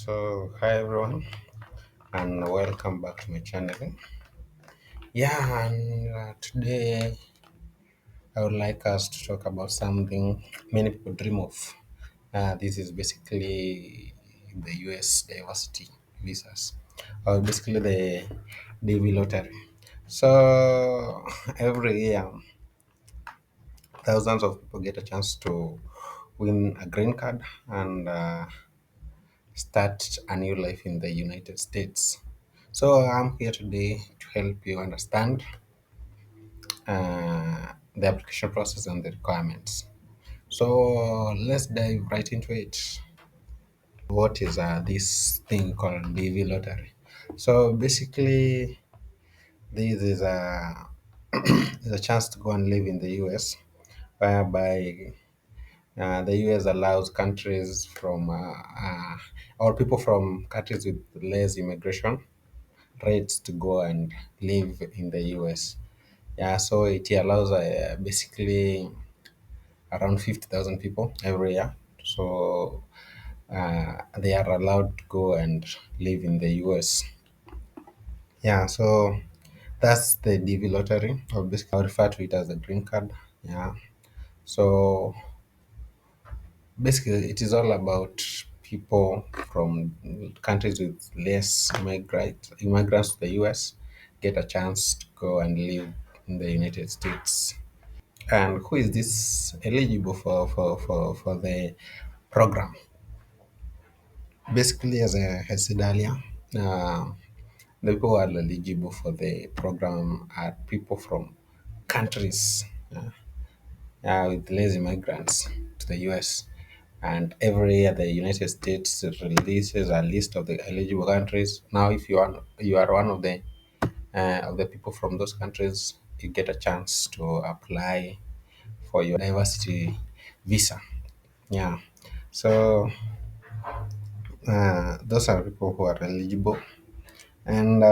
Hi everyone, and welcome back to my channel. Yeah, and today I would like us to talk about something many people dream of. This is basically the US diversity visas, or basically the DV lottery. So every year, thousands of people get a chance to win a green card and start a new life in the United States. So I'm here today to help you understand the application process and the requirements. So let's dive right into it. What is this thing called DV lottery? So basically, this is a is a chance to go and live in the US, whereby the US allows countries from or people from countries with less immigration rates to go and live in the US. Yeah, so it allows basically around 50,000 people every year. So they are allowed to go and live in the US. Yeah, so that's the DV lottery, or basically I refer to it as the green card. Yeah, so basically it is all about people from countries with less immigrants to the US get a chance to go and live in the United States. And who is this eligible for the program? Basically, as I had said earlier, uh, the people who are eligible for the program are people from countries with less immigrants to the US. And every year, the United States releases a list of the eligible countries. Now, if you are one of the people from those countries, you get a chance to apply for your diversity visa. Yeah. So those are people who are eligible. And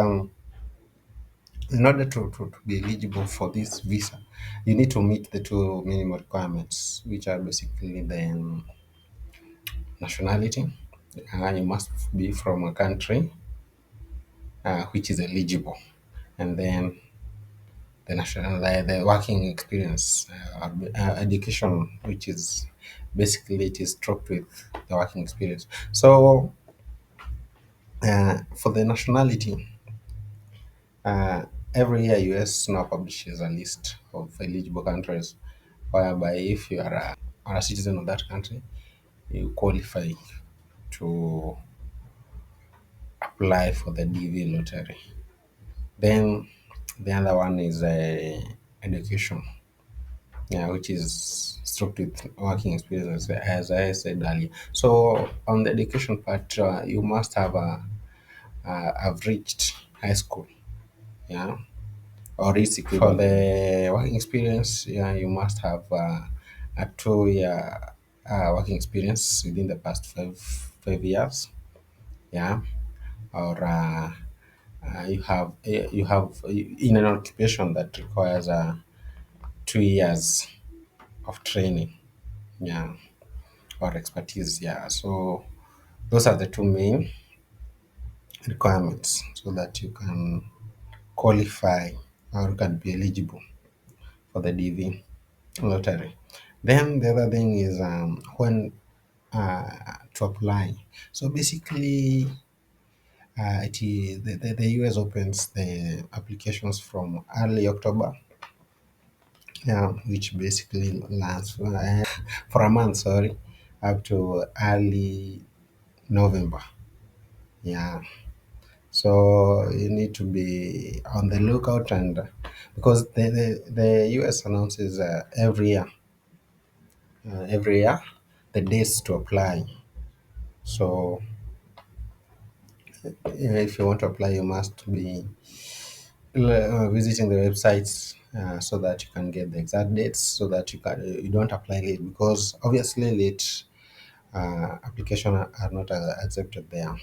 in order to be eligible for this visa, you need to meet the two minimum requirements, which are basically the nationality. You must be from a country which is eligible. And then the working experience, education, which is basically it is struck with the working experience. So for the nationality, uh, every year US now publishes a list of eligible countries, whereby if you are a citizen of that country, you qualify to apply for the DV lottery. Then the other one is education, yeah, which is struck with working experience, as I said earlier. So on the education part, you must have reached high school, yeah, or is equivalent. For the working experience, yeah, you must have a 2 year working experience within the past five years, yeah, or you have in an occupation that requires 2 years of training, yeah, or expertise, yeah. So those are the two main requirements so that you can qualify or you can be eligible for the DV lottery. Then the other thing is when to apply. So basically, the US opens the applications from early October, yeah, which basically lasts for a month, sorry, up to early November. Yeah. So you need to be on the lookout, and because the US announces every year the dates to apply. So if you want to apply, you must be visiting the websites so that you can get the exact dates, so that you don't apply late, because obviously late application are not accepted there.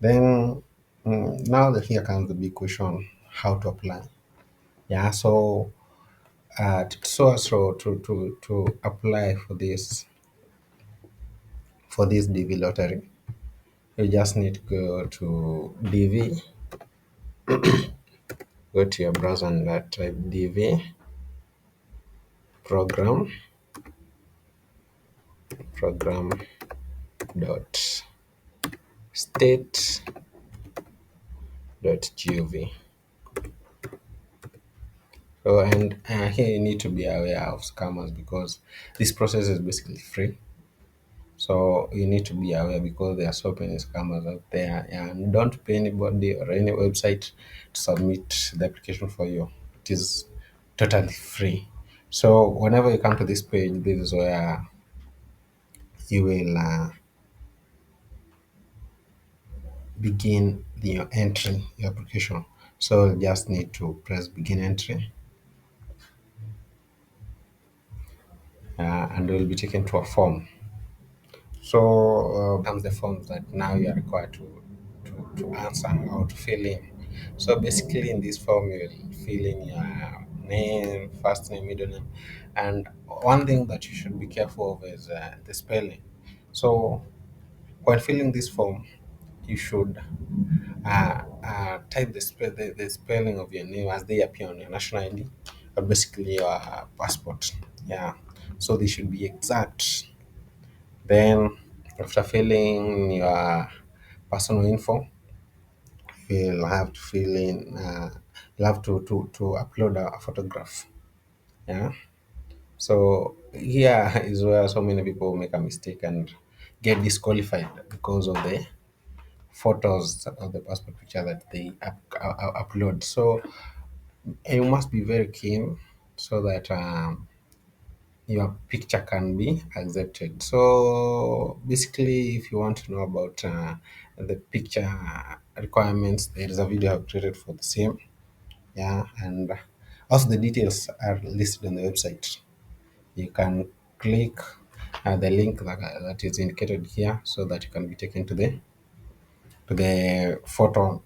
Then now that here comes the big question: how to apply? Yeah, so to apply for this DV lottery, You just need to go to DV, go to your browser and type DV program program dot state dot gov. So, and here you need to be aware of scammers because this process is basically free. So you need to be aware because there are so many scammers out there, and don't pay anybody or any website to submit the application for you. It is totally free. So whenever you come to this page, this is where you will begin your entry, your application. So you just need to press begin entry, and you will be taken to a form. So comes the forms that now you are required to answer or to fill in. So basically, in this form, you will fill in your name, first name, middle name, and one thing that you should be careful of is the spelling. So while filling this form, you should type the spelling of your name as they appear on your national ID or basically your passport. Yeah, so they should be exact. Then, after filling your personal info, you'll have to fill in, you'll have to upload a photograph. Yeah. So, here is where so many people make a mistake and get disqualified because of the photos of the passport picture that they upload. So, you must be very keen so that your picture can be accepted. So basically, if you want to know about the picture requirements, there is a video I've created for the same. Yeah, and also the details are listed on the website. You can click the link that is indicated here so that you can be taken to the photo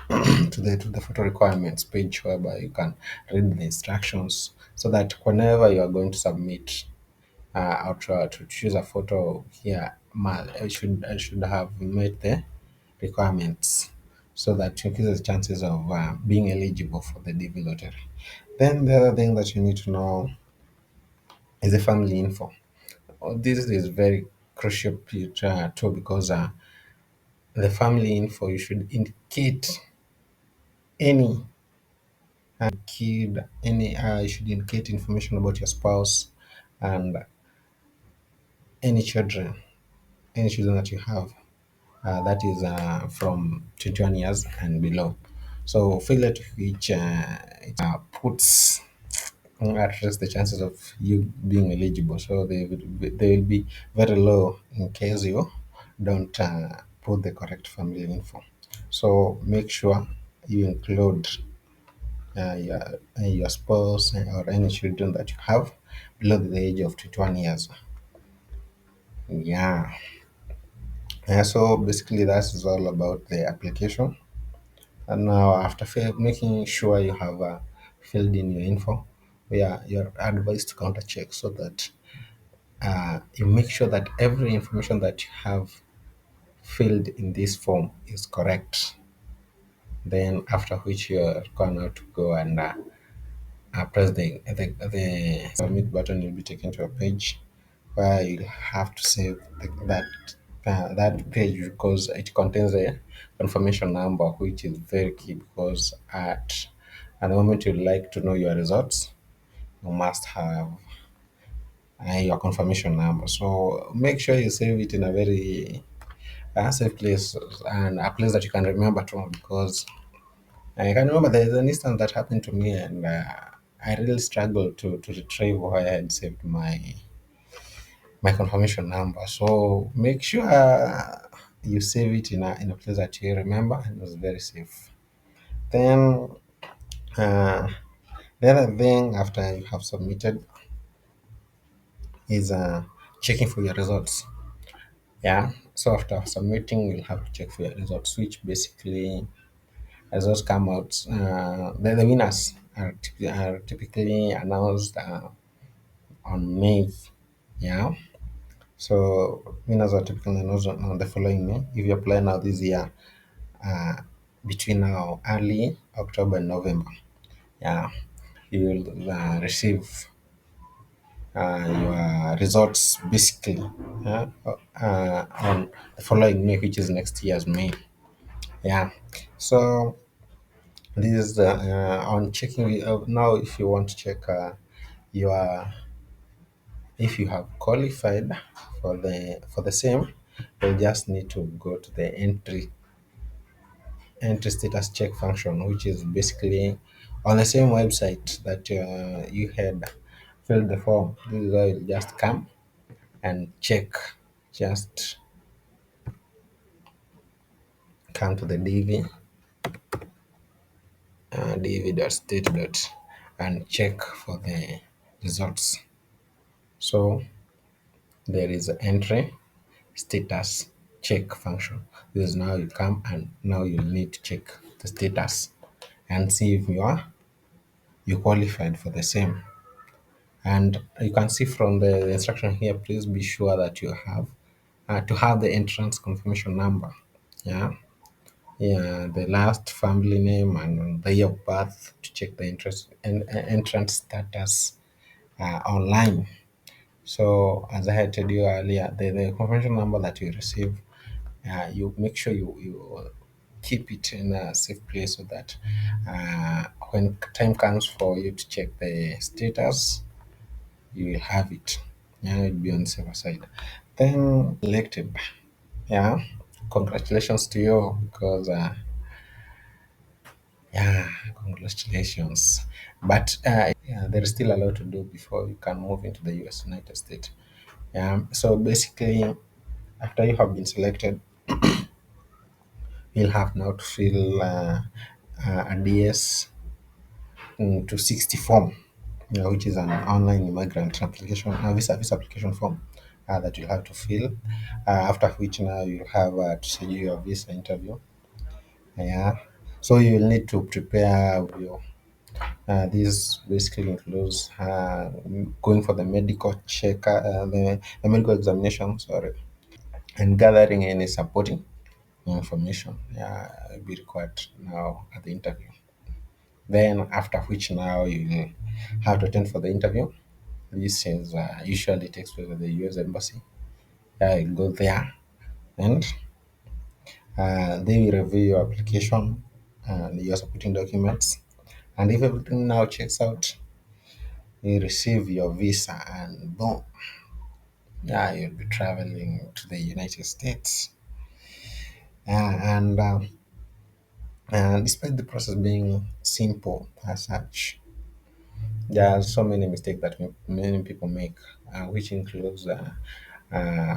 to the photo requirements page whereby you can read the instructions so that whenever you are going to submit or to choose a photo here, I should have met the requirements so that increases chances of being eligible for the DV lottery. Then the other thing that you need to know is the family info. This is very crucial too because the family info you should indicate any kid, any you should indicate information about your spouse and any children that you have that is from 21 years and below. So failure to which it puts at risk the chances of you being eligible. So they will be very low in case you don't put the correct family info. So make sure you include your spouse or any children that you have below the age of 21 years. Yeah. So basically, that is all about the application. And now, after making sure you have filled in your info, you're advised to counter check so that you make sure that every information that you have filled in this form is correct. Then, after which you're going to go and press the submit button, you'll be taken to a page where you have to save that page because it contains a confirmation number, which is very key because at the moment you'd like to know your results, you must have your confirmation number. So make sure you save it in a very safe place and a place that you can remember to because I can remember there's an instance that happened to me and I really struggled to retrieve where I had saved my confirmation number. So make sure you save it in a place that you remember and it's very safe. Then uh, the other thing after you have submitted is checking for your results. Yeah. So after submitting, you'll have to check for your results, which basically results come out. The winners are typically announced on May. Yeah. So winners are typically announced on the following May. If you apply now this year, uh, between now early October and November, yeah, you will receive your results basically on the following May, which is next year's May. Yeah. So this is on checking now. If you want to check your if you have qualified for the same, you just need to go to the entry status check function, which is basically on the same website that you had filled the form. This is where you just come and check. Just come to the DV, dv.state. And check for the results. So there is an entry status check function. This is now you come and now you need to check the status and see if you qualified for the same. And you can see from the instruction here, please be sure that you have to have the entrance confirmation number. Yeah. Yeah, the last family name and the year of birth to check the interest and entrance status online. So as I had told you earlier, the confirmation number that you receive, you make sure you keep it in a safe place so that when time comes for you to check the status, you will have it. Yeah, it'll be on the safer side. Then elected. Yeah, congratulations to you because yeah, congratulations. But yeah, there is still a lot to do before you can move into the US, United States. So basically, after you have been selected, you'll have now to fill a DS to 60 form, which is an online immigrant application, visa application form that you have to fill. After which now you have to schedule your visa interview. Yeah. So you will need to prepare your this basically includes going for the medical check, the medical examination, sorry, and gathering any supporting information will be required now at the interview. Then after which now you will have to attend for the interview. This is usually takes place at the US Embassy. You go there and they will review your application and your supporting documents. And if everything now checks out, you receive your visa and boom, yeah, you'll be traveling to the United States. And despite the process being simple as such, there are so many mistakes that many people make, which includes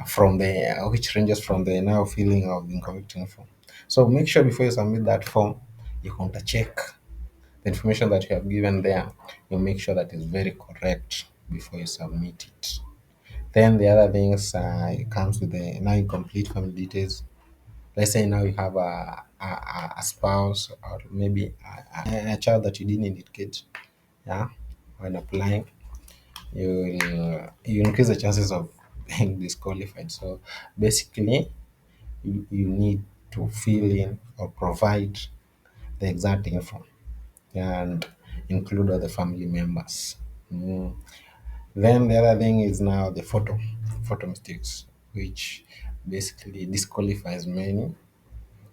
from the which ranges from the now feeling of incorrect info. So make sure before you submit that form, you counter check the information that you have given there. You make sure that is very correct before you submit it. Then the other things, it comes with the now incomplete family details. Let's say now you have a spouse or maybe a child that you didn't indicate, yeah, when applying, you increase the chances of being disqualified. So basically, you need to fill in or provide the exact info and include other family members. Mm. Then the other thing is now the photo mistakes, which basically disqualifies many.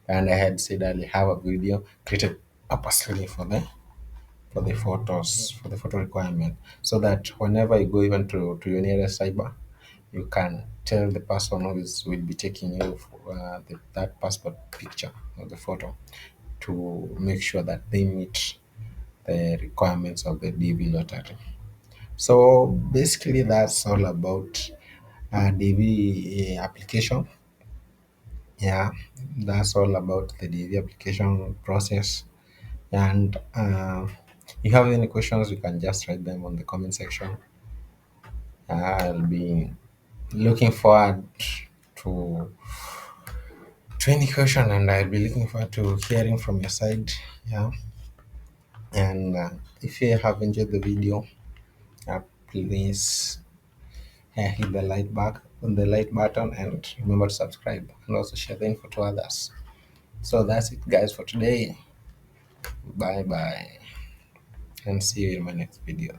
And I had said earlier, have a video created purposely for the photos, for the photo requirement, so that whenever you go even to your nearest cyber, you can tell the person who is will be taking you that passport picture or the photo to make sure that they meet the requirements of the DV lottery. So basically, that's all about DV application. Yeah, that's all about the DV application process. And if you have any questions, you can just write them on the comment section. I'll be looking forward to any question, and I'll be looking forward to hearing from your side. Yeah, and if you have enjoyed the video, please hit the like back on the like button and remember to subscribe and also share the info to others. So that's it, guys, for today. Bye bye, and see you in my next video.